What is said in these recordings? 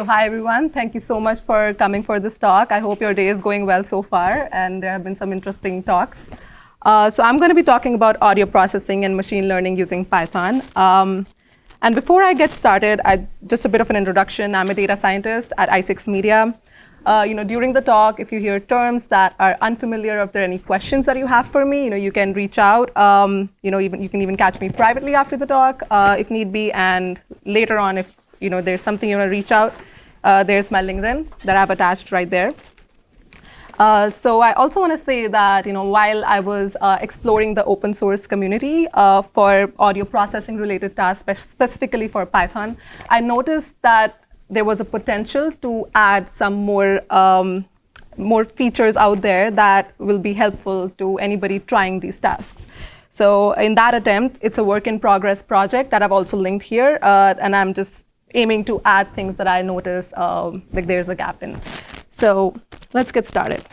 hi everyone. Thank you so much for coming for this talk. I hope your day is going well so far, and there have been some interesting talks. So I'm going to be talking about audio processing and machine learning using Python. And before I get started, just a bit of an introduction. I'm a data scientist at i6 Media. During the talk, if you hear terms that are unfamiliar, if there are any questions that you have for me, you can reach out. You can even catch me privately after the talk, if need be. And later on, if there's something you want to reach out, there's my LinkedIn that I've attached right there. So I also want to say that while I was exploring the open source community for audio processing related tasks, specifically for Python, I noticed that there was a potential to add some more features out there that will be helpful to anybody trying these tasks. So in that attempt, it's a work in progress project that I've also linked here, and I'm just aiming to add things that I notice like there's a gap in. So let's get started.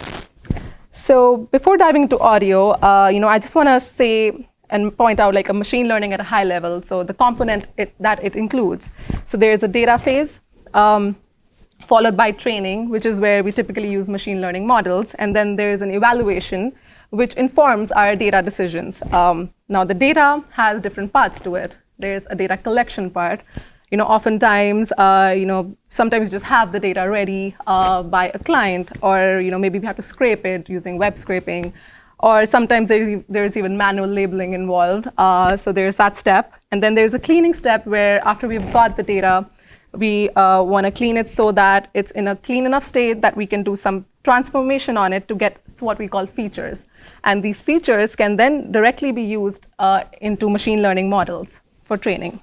So before diving into audio, I just want to say and point out like a machine learning at a high level. So the component that it includes. So there's a data phase, followed by training, which is where we typically use machine learning models. And then there's an evaluation, which informs our data decisions. Now, the data has different parts to it. There's a data collection part. Oftentimes, sometimes you just have the data ready by a client, or maybe we have to scrape it using web scraping, or sometimes there's even manual labeling involved. So there's that step. And then there's a cleaning step where after we've got the data, we want to clean it so that it's in a clean enough state that we can do some transformation on it to get what we call features. And these features can then directly be used into machine learning models for training.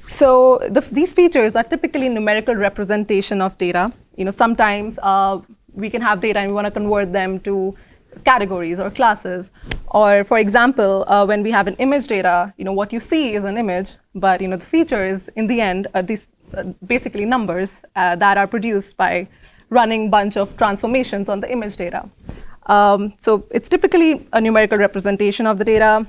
So these features are typically numerical representation of data. Sometimes we can have data and we want to convert them to categories or classes. Or for example, when we have an image data, what you see is an image, but the features in the end are these basically numbers that are produced by running a bunch of transformations on the image data. So it's typically a numerical representation of the data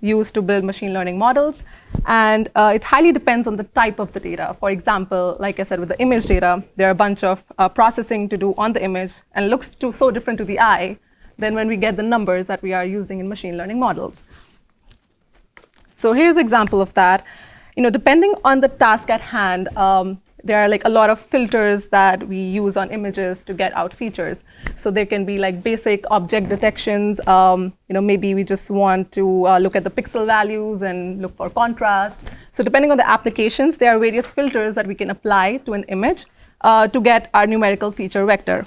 used to build machine learning models. And it highly depends on the type of the data. For example, like I said, with the image data, there are a bunch of processing to do on the image, and it looks so different to the eye than when we get the numbers that we are using in machine learning models. So here's an example of that. Depending on the task at hand, there are like a lot of filters that we use on images to get out features. So there can be like basic object detections. Maybe we just want to look at the pixel values and look for contrast. So depending on the applications, there are various filters that we can apply to an image to get our numerical feature vector.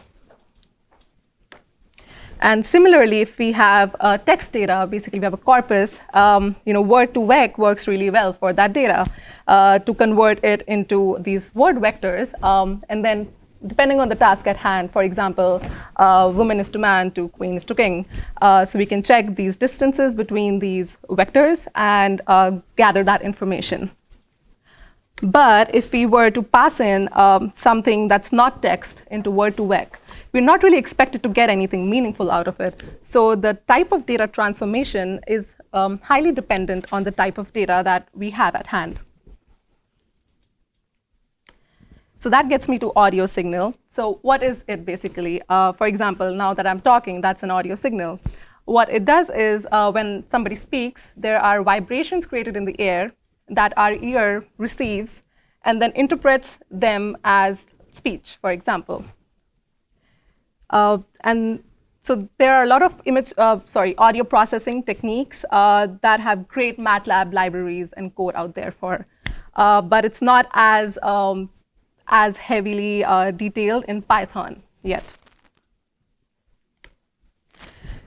And similarly, if we have text data, basically we have a corpus, word to vec works really well for that data to convert it into these word vectors. And then depending on the task at hand, for example, woman is to man to queen is to king. So we can check these distances between these vectors and gather that information. But if we were to pass in something that's not text into word to vec, we're not really expected to get anything meaningful out of it. So the type of data transformation is highly dependent on the type of data that we have at hand. So that gets me to audio signal. So what is it basically? For example, now that I'm talking, that's an audio signal. What it does is when somebody speaks, there are vibrations created in the air that our ear receives and then interprets them as speech, for example. And so there are a lot of audio processing techniques that have great MATLAB libraries and code out there for, but it's not as heavily detailed in Python yet.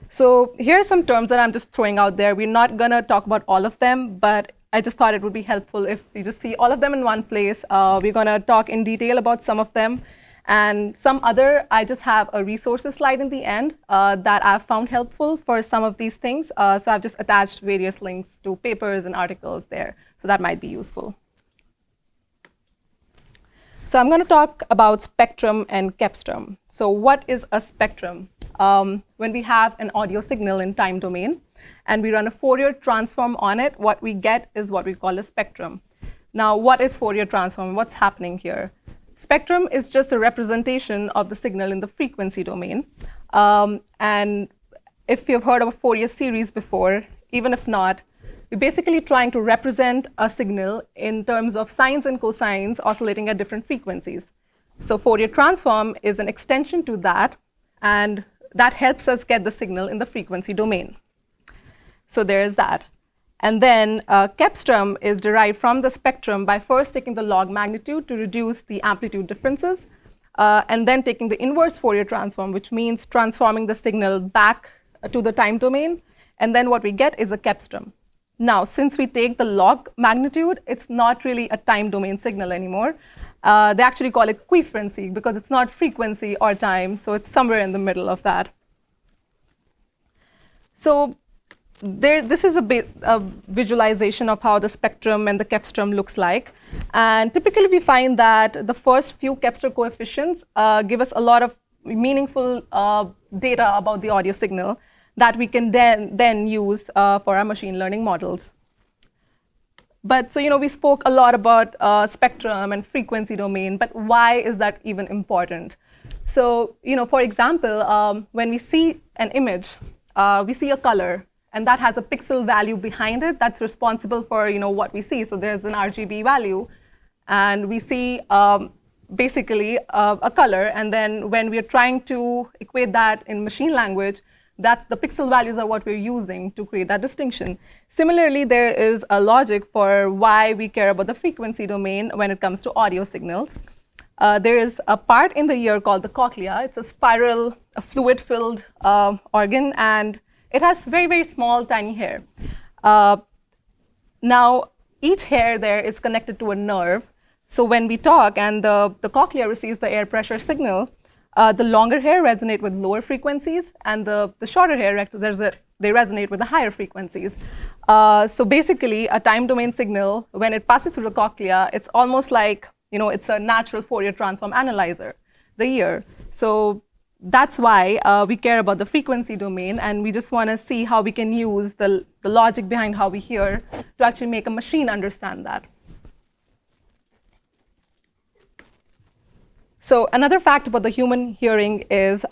So here are some terms that I'm just throwing out there. We're not going to talk about all of them, but I just thought it would be helpful if you just see all of them in one place. We're going to talk in detail about some of them. And some other, I just have a resources slide in the end that I've found helpful for some of these things. So I've just attached various links to papers and articles there. So that might be useful. So I'm going to talk about spectrum and cepstrum. So what is a spectrum? When we have an audio signal in time domain, and we run a Fourier transform on it, what we get is what we call a spectrum. Now, what is Fourier transform? What's happening here? Spectrum is just a representation of the signal in the frequency domain. And if you've heard of a Fourier series before, even if not, we're basically trying to represent a signal in terms of sines and cosines oscillating at different frequencies. So Fourier transform is an extension to that, and that helps us get the signal in the frequency domain. So there's that. And then Kepstrom is derived from the spectrum by first taking the log magnitude to reduce the amplitude differences, and then taking the inverse Fourier transform, which means transforming the signal back to the time domain. And then what we get is a Kepstrom. Now, since we take the log magnitude, it's not really a time domain signal anymore. They actually call it quiefrency because it's not frequency or time, so it's somewhere in the middle of that. So this is a visualization of how the spectrum and the Kepstrom looks like. And typically, we find that the first few Kepstrom coefficients give us a lot of meaningful data about the audio signal that we can then use for our machine learning models. But so, we spoke a lot about spectrum and frequency domain, but why is that even important? So, for example, when we see an image, we see a color, and that has a pixel value behind it that's responsible for what we see. So there's an RGB value, and we see basically a color. And then when we're trying to equate that in machine language, that's the pixel values are what we're using to create that distinction. Similarly, there is a logic for why we care about the frequency domain when it comes to audio signals. There is a part in the ear called the cochlea. It's a spiral, a fluid-filled organ, and it has very, very small, tiny hair. Now, each hair there is connected to a nerve. So when we talk and the cochlea receives the air pressure signal, the longer hair resonate with lower frequencies, and the shorter hair, they resonate with the higher frequencies. So basically, a time domain signal, when it passes through the cochlea, it's almost like it's a natural Fourier transform analyzer, the ear. So that's why we care about the frequency domain, and we just want to see how we can use the logic behind how we hear to actually make a machine understand that. So another fact about the human hearing is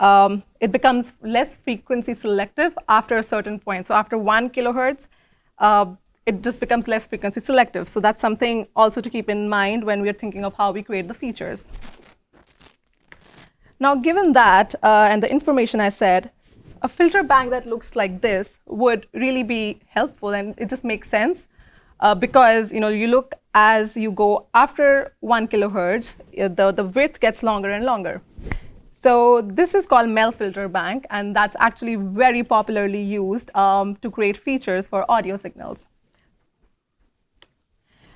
it becomes less frequency selective after a certain point. So after 1 kilohertz, it just becomes less frequency selective. So that's something also to keep in mind when we're thinking of how we create the features. Now, given that and the information I said, a filter bank that looks like this would really be helpful, and it just makes sense because you look as you go after 1 kilohertz, the width gets longer and longer. So this is called MEL filter bank, and that's actually very popularly used to create features for audio signals.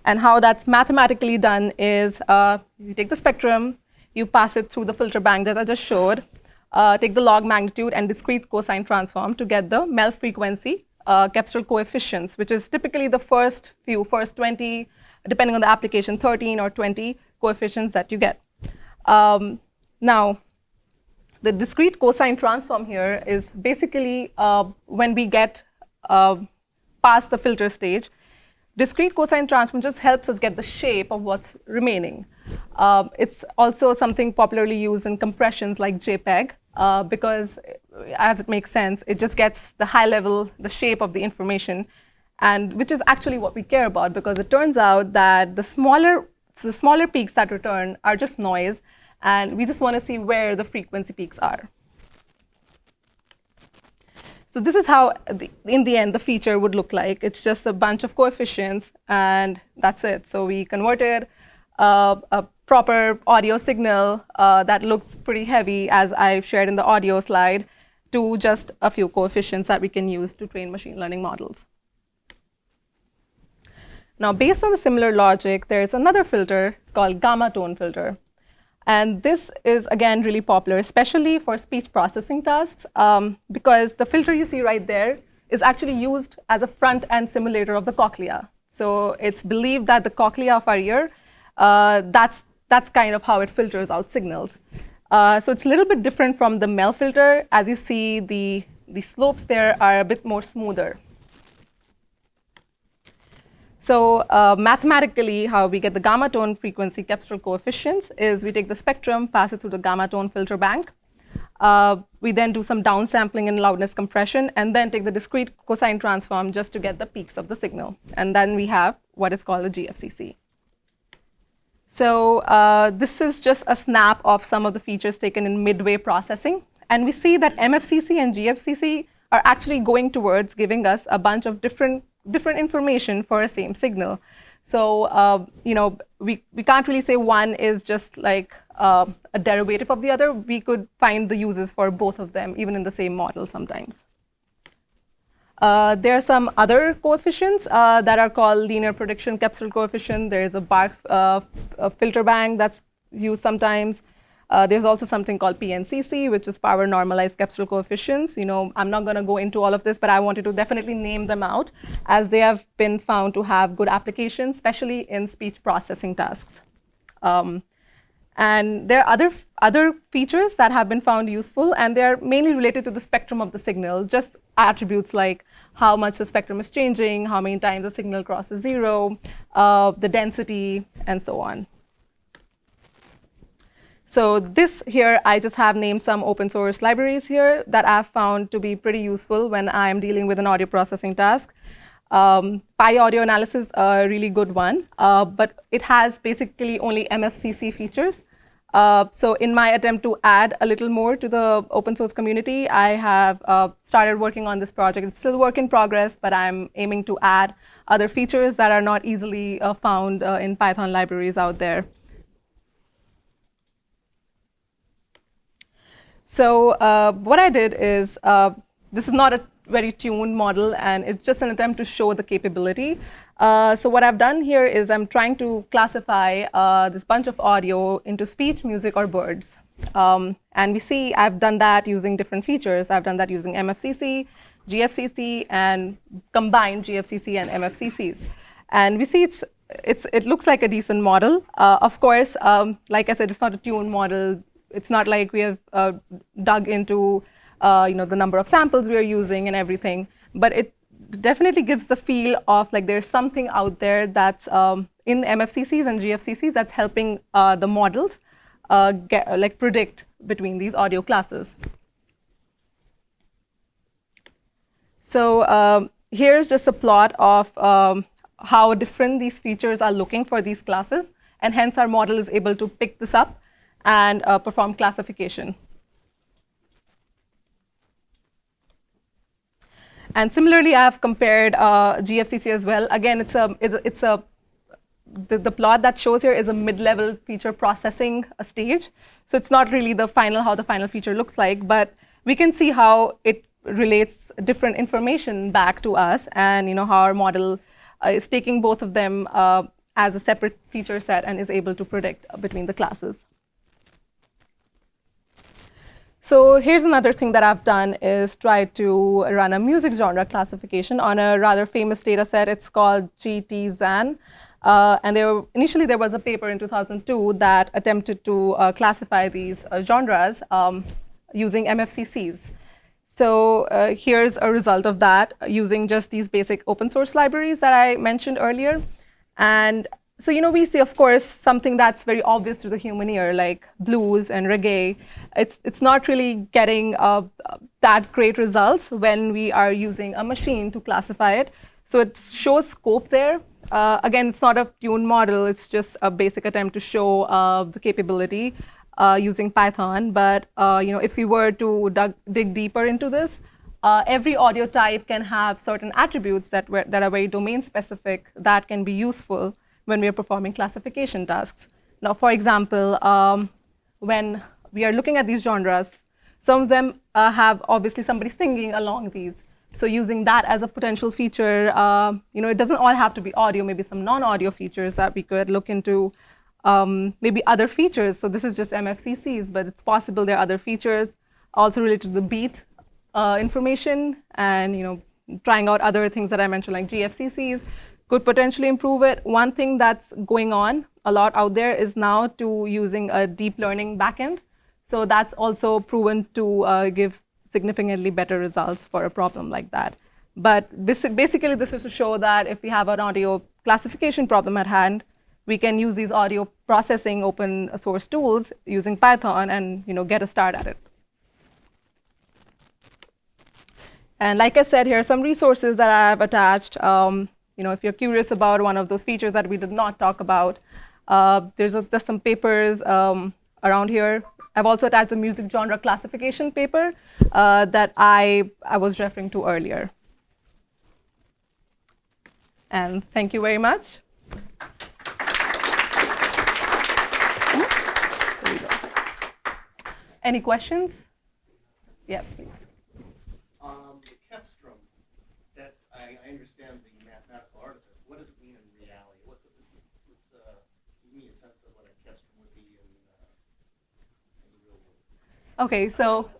And how that's mathematically done is you take the spectrum, you pass it through the filter bank that I just showed, take the log magnitude and discrete cosine transform to get the MEL frequency Kepstrom coefficients, which is typically the first 20, depending on the application, 13 or 20 coefficients that you get. Now, the discrete cosine transform here is basically when we get past the filter stage. Discrete cosine transform just helps us get the shape of what's remaining. It's also something popularly used in compressions like JPEG because, as it makes sense, it just gets the high level, the shape of the information, and which is actually what we care about, because it turns out that the smaller peaks that return are just noise, and we just want to see where the frequency peaks are. So this is how, in the end, the feature would look like. It's just a bunch of coefficients, and that's it. So we converted a proper audio signal that looks pretty heavy, as I've shared in the audio slide, to just a few coefficients that we can use to train machine learning models. Now, based on the similar logic, there's another filter called gamma tone filter. And this is, again, really popular, especially for speech processing tasks, because the filter you see right there is actually used as a front-end simulator of the cochlea. So it's believed that the cochlea of our ear, that's kind of how it filters out signals. So it's a little bit different from the MEL filter. As you see, the slopes there are a bit more smoother. So mathematically, how we get the gamma tone frequency cepstral coefficients is we take the spectrum, pass it through the gamma tone filter bank. We then do some downsampling and loudness compression, and then take the discrete cosine transform just to get the peaks of the signal. And then we have what is called a GFCC. So this is just a snap of some of the features taken in midway processing. And we see that MFCC and GFCC are actually going towards giving us a bunch of different information for a same signal. So we can't really say one is just like a derivative of the other. We could find the uses for both of them, even in the same model sometimes. There are some other coefficients that are called linear prediction cepstral coefficient. There is a BARC filter bank that's used sometimes. There's also something called PNCC, which is power normalized cepstral coefficients. I'm not going to go into all of this, but I wanted to definitely name them out, as they have been found to have good applications, especially in speech processing tasks. And there are other features that have been found useful, and they're mainly related to the spectrum of the signal, just attributes like how much the spectrum is changing, how many times the signal crosses zero, the density, and so on. So this here, I just have named some open source libraries here that I've found to be pretty useful when I'm dealing with an audio processing task. PyAudio analysis, a really good one, but it has basically only MFCC features. So in my attempt to add a little more to the open source community, I have started working on this project. It's still a work in progress, but I'm aiming to add other features that are not easily found in Python libraries out there. So what I did is, this is not a very tuned model, and it's just an attempt to show the capability. So what I've done here is I'm trying to classify this bunch of audio into speech, music, or birds. And we see I've done that using different features. I've done that using MFCC, GFCC, and combined GFCC and MFCCs. And we see it looks like a decent model. Of course, like I said, it's not a tuned model. It's not like we have dug into the number of samples we are using and everything, but it definitely gives the feel of like there's something out there that's in MFCCs and GFCCs that's helping the models predict between these audio classes. So here's just a plot of how different these features are looking for these classes, and hence our model is able to pick this up and perform classification. And similarly, I have compared GFCC as well. Again, the plot that shows here is a mid-level feature processing stage. So it's not really how the final feature looks like, but we can see how it relates different information back to us, and how our model is taking both of them as a separate feature set and is able to predict between the classes. So here's another thing that I've done is try to run a music genre classification on a rather famous data set. It's called GTZAN. And initially there was a paper in 2002 that attempted to classify these genres using MFCCs. So here's a result of that using just these basic open source libraries that I mentioned earlier. And so we see, of course, something that's very obvious to the human ear, like blues and reggae. It's not really getting that great results when we are using a machine to classify it. So it shows scope there. Again, it's not a tuned model. It's just a basic attempt to show the capability using Python. But if we were to dig deeper into this, every audio type can have certain attributes that are very domain specific that can be useful when we are performing classification tasks. Now, for example, when we are looking at these genres, some of them have obviously somebody singing along these. So using that as a potential feature, it doesn't all have to be audio, maybe some non-audio features that we could look into, maybe other features. So this is just MFCCs, but it's possible there are other features also related to the beat information, and trying out other things that I mentioned like GFCCs could potentially improve it. One thing that's going on a lot out there is now to using a deep learning backend. So that's also proven to give significantly better results for a problem like that. But this is to show that if we have an audio classification problem at hand, we can use these audio processing open source tools using Python and get a start at it. And like I said, here are some resources that I have attached. If you're curious about one of those features that we did not talk about, there's just some papers around here. I've also attached the music genre classification paper that I was referring to earlier. And thank you very much. There we go. Any questions? Yes, please. The Kepstrom, I understand the mathematical art of this. What does it mean in reality? Give me a sense of what a Kepstrom would be in the real world.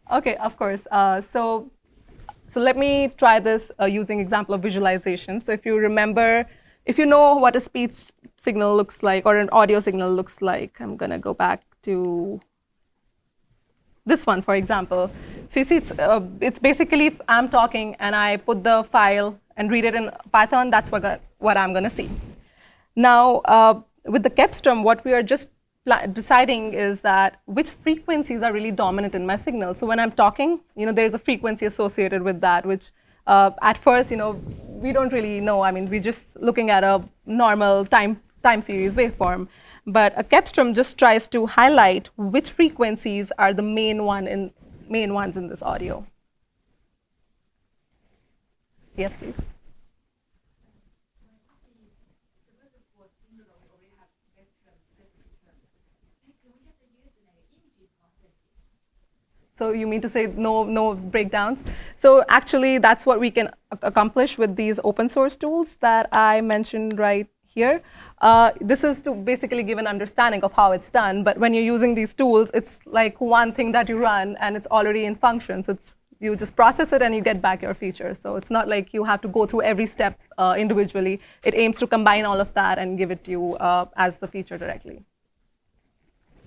Okay, of course. So let me try this using example of visualization. So if you remember, if you know what a speech signal looks like or an audio signal looks like, I'm going to go back to this one, for example. So you see, it's basically if I'm talking and I put the file and read it in Python, that's what I'm going to see. Now, with the Kepstrom, what we are just deciding is that which frequencies are really dominant in my signal. So when I'm talking, there's a frequency associated with that, which at first, we don't really know. I mean, we're just looking at a normal time series waveform. But a Kepstrom just tries to highlight which frequencies are the main ones in this audio. Yes, please. So you mean to say no breakdowns? So actually, that's what we can accomplish with these open source tools that I mentioned right here. This is to basically give an understanding of how it's done. But when you're using these tools, it's like one thing that you run, and it's already in function. So you just process it, and you get back your feature. So it's not like you have to go through every step individually. It aims to combine all of that and give it to you as the feature directly.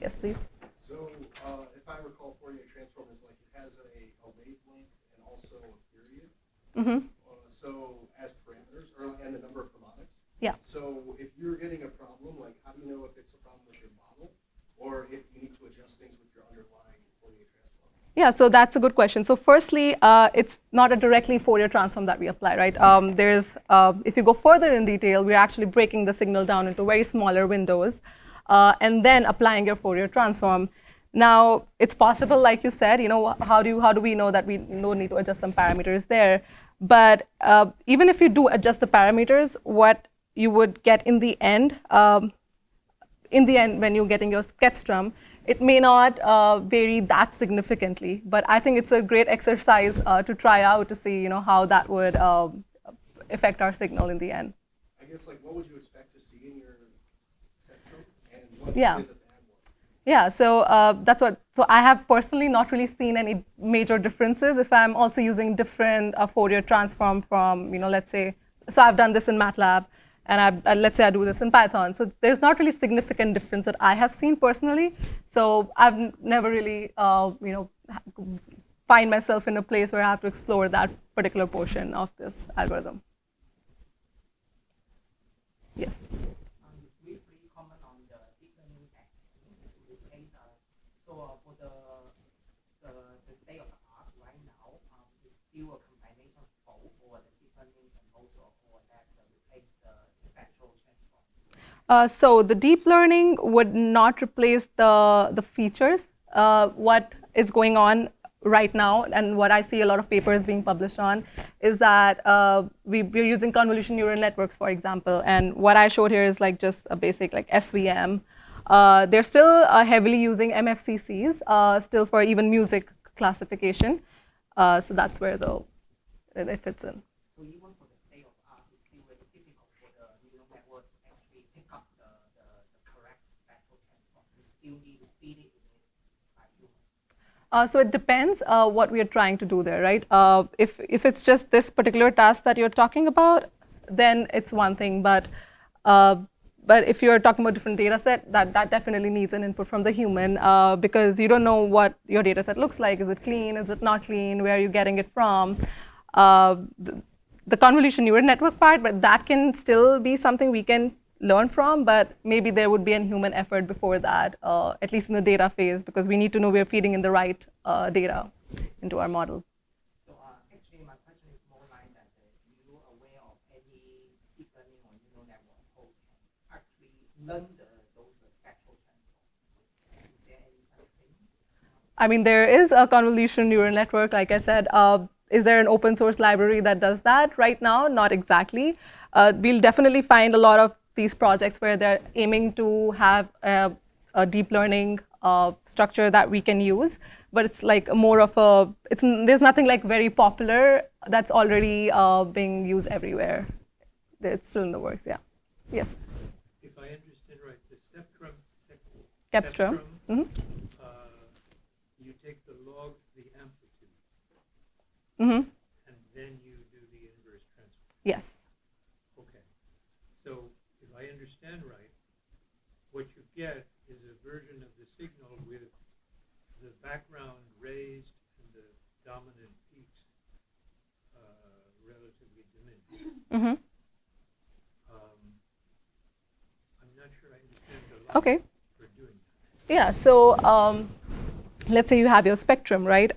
Yes, please. So if I recall, Fourier transform is like it has a wavelength and also a period. Mm-hmm. So as parameters, and the number of harmonics. Yeah. So if you're getting a problem, like how do you know if it's a problem with your model or if you need to adjust things with your underlying Fourier transform? Yeah, so that's a good question. So firstly, it's not a directly Fourier transform that we apply, right? If you go further in detail, we're actually breaking the signal down into very smaller windows and then applying your Fourier transform. Now, it's possible, like you said, how do we know that we don't need to adjust some parameters there? But even if you do adjust the parameters, what you would get in the end when you're getting your Kepstrom, it may not vary that significantly. But I think it's a great exercise to try out to see, how that would affect our signal in the end. I guess, what would you expect to see in your Kepstrom, and what Yeah. is a bad one? Yeah, so So I have personally not really seen any major differences if I'm also using different Fourier transform from, let's say, so I've done this in MATLAB, and let's say I do this in Python. So there's not really significant difference that I have seen personally. So I've never really, find myself in a place where I have to explore that particular portion of this algorithm. Yes. Briefly comment on the deep learning technique to replace for the state of the art right now is still a combination of both, or the deep learning and also or that replace the spectral transform. So the deep learning would not replace the features. What is going on right now, and what I see a lot of papers being published on, is that we're using convolution neural networks, for example. And what I showed here is just a basic SVM. They're still heavily using MFCCs, still for even music classification. So that's where it fits in. So even for the state of art, it's still very difficult for the neural network to actually pick up the correct spectral transform. You still need to feed it in by human. So it depends what we are trying to do there, right? If it's just this particular task that you're talking about, then it's one thing. But if you're talking about different data set, that definitely needs an input from the human because you don't know what your data set looks like. Is it clean? Is it not clean? Where are you getting it from? the convolution neural network part, but that can still be something we can learn from, but maybe there would be a human effort before that, at least in the data phase, because we need to know we're feeding in the right data into our model. So actually, my question is more like that you are aware of any deep learning or neural network code can actually learn those spectral channels. Is there any such thing? I mean, there is a convolution neural network, like I said. Is there an open source library that does that? Right now, not exactly. We'll definitely find a lot of these projects where they're aiming to have a deep learning structure that we can use, but it's like more of a, there's nothing like very popular that's already being used everywhere. It's still in the works, yeah. Yes? If I understand right, the Cepstrum. Mm-hmm. You take the log, the amplitude, Mm-hmm. and then you do the inverse transform. Yes. Okay. So if I understand right, what you get is a version of the signal with the background raised and the dominant peaks relatively diminished. Mm-hmm. I'm not sure I understand the logic Okay. for doing that. Yeah, so let's say you have your spectrum, right?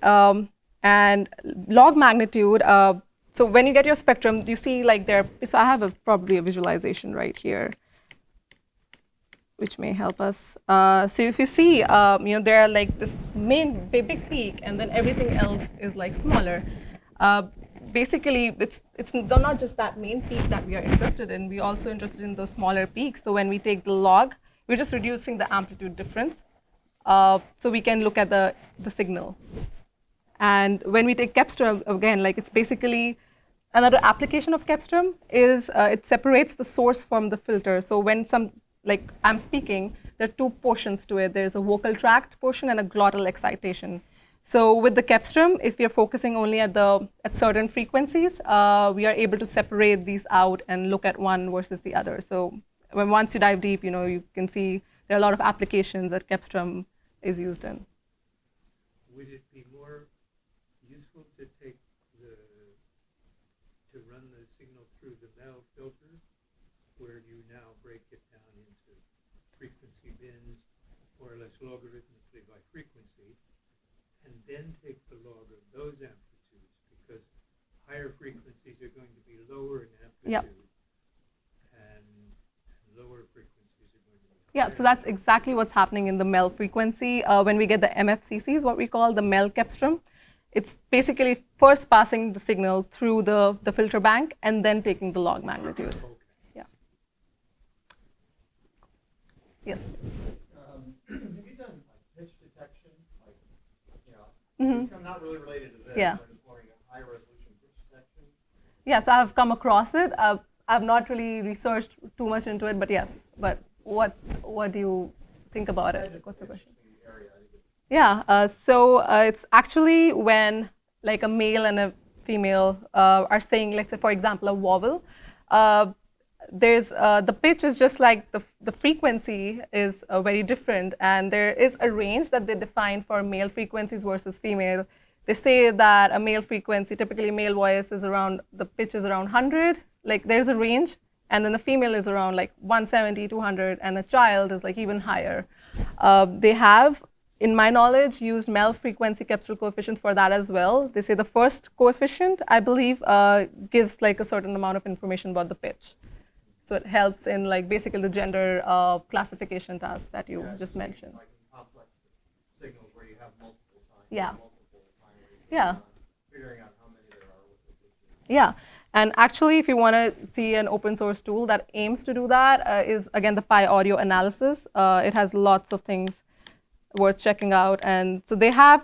And log magnitude, so when you get your spectrum, you see like so I have probably a visualization right here, which may help us. So if you see, there are like this main big peak, and then everything else is like smaller. Basically, it's not just that main peak that we are interested in. We're also interested in those smaller peaks. So when we take the log, we're just reducing the amplitude difference. So we can look at the signal. And when we take Cepstrum, again, like it's basically another application of Cepstrum is it separates the source from the filter. So when like I'm speaking, there are two portions to it. There's a vocal tract portion and a glottal excitation. So with the Cepstrum, if you're focusing only at certain frequencies, we are able to separate these out and look at one versus the other. So once you dive deep, you can see there are a lot of applications that Cepstrum is used in. Would it be more useful to run the signal through the Mel filter, where you now break it down into frequency bins, more or less logarithmically by frequency, and then take the log of those amplitudes, because higher frequencies are going to be lower in amplitude, and lower frequencies are going to be higher. Yeah, so that's exactly what's happening in the MEL frequency. When we get the MFCCs, what we call the MEL Cepstrum, it's basically first passing the signal through the filter bank and then taking the log magnitude. Okay. Yeah. Yes, please. Have you done like pitch detection? Like, Mm-hmm. it's not really related to this, Yeah. but exploring a high resolution pitch detection. Yeah, so I've come across it. I've not really researched too much into it, but yes. But what do you think about it? What's the question? Area, I think it's Yeah, so it's actually when like a male and a female are saying, let's say, for example, a vowel. There's the pitch is just like the frequency is very different, and there is a range that they define for male frequencies versus female. They say that a male frequency, typically male voice, is around, the pitch is around 100. Like there's a range, and then the female is around like 170, 200, and the child is like even higher. They have, in my knowledge, used MEL frequency Cepstral coefficients for that as well. They say the first coefficient, I believe, gives like a certain amount of information about the pitch. So it helps in like basically the gender classification task that you just mentioned. like complex signals where you have multiple signs. Yeah. Multiple sign ranges, Yeah. Figuring out how many there are with the pitches. Yeah, and actually, if you want to see an open source tool that aims to do that, is again the PyAudio analysis. It has lots of things worth checking out, and so they have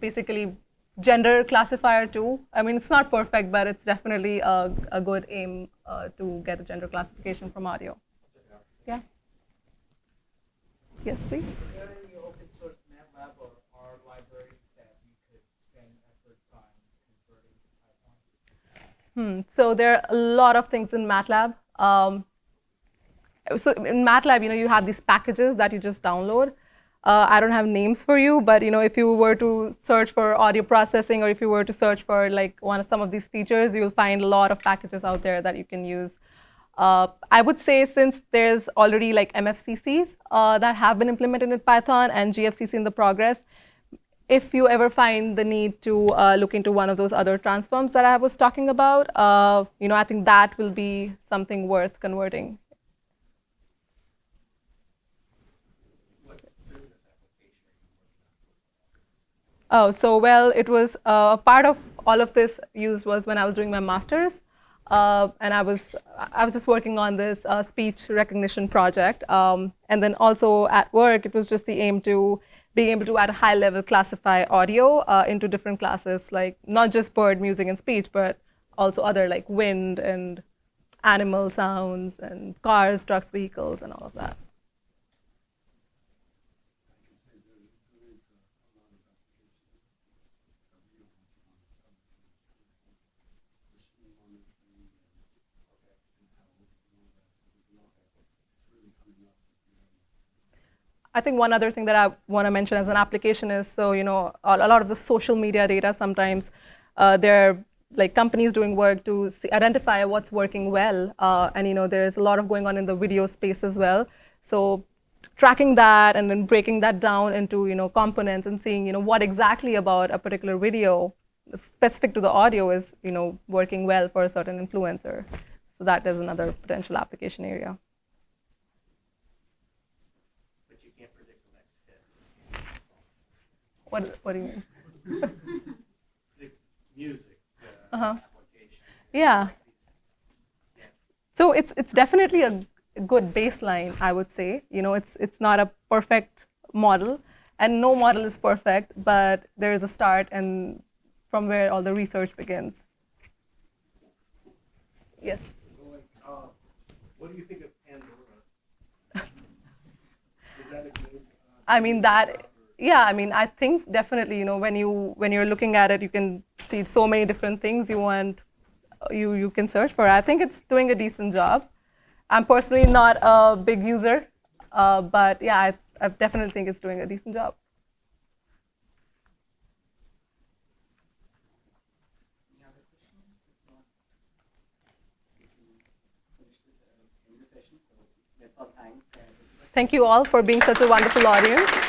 basically gender classifier too. I mean, it's not perfect, but it's definitely a good aim to get a gender classification from audio. Yeah. Yes, please. Is there any open source MATLAB or R libraries that you could spend efforts on converting to Python? So there are a lot of things in MATLAB. So in MATLAB, you have these packages that you just download. I don't have names for you, but if you were to search for audio processing, or if you were to search for like some of these features, you'll find a lot of packages out there that you can use. I would say, since there's already like MFCCs that have been implemented in Python and GFCC in the progress, if you ever find the need to look into one of those other transforms that I was talking about, I think that will be something worth converting. Oh, so well, it was part of all of this used was when I was doing my master's, and I was just working on this speech recognition project, and then also at work, it was just the aim to being able to at a high level classify audio into different classes, like not just bird music and speech, but also other like wind and animal sounds and cars, trucks, vehicles, and all of that. I think one other thing that I want to mention as an application is, so a lot of the social media data, sometimes there are like companies doing work to identify what's working well, and there's a lot of going on in the video space as well. So tracking that and then breaking that down into components and seeing what exactly about a particular video specific to the audio is working well for a certain influencer. So that is another potential application area. What do you mean? The music application. Yeah. So it's definitely a good baseline, I would say. It's not a perfect model, and no model is perfect, but there is a start, and from where all the research begins. Yes. So, like, what do you think of Pandora? Is that a good? I mean that. Yeah, I mean, I think definitely, when you're looking at it, you can see so many different things you can search for. I think it's doing a decent job. I'm personally not a big user, but yeah, I definitely think it's doing a decent job. Any other questions? Thank you all for being such a wonderful audience.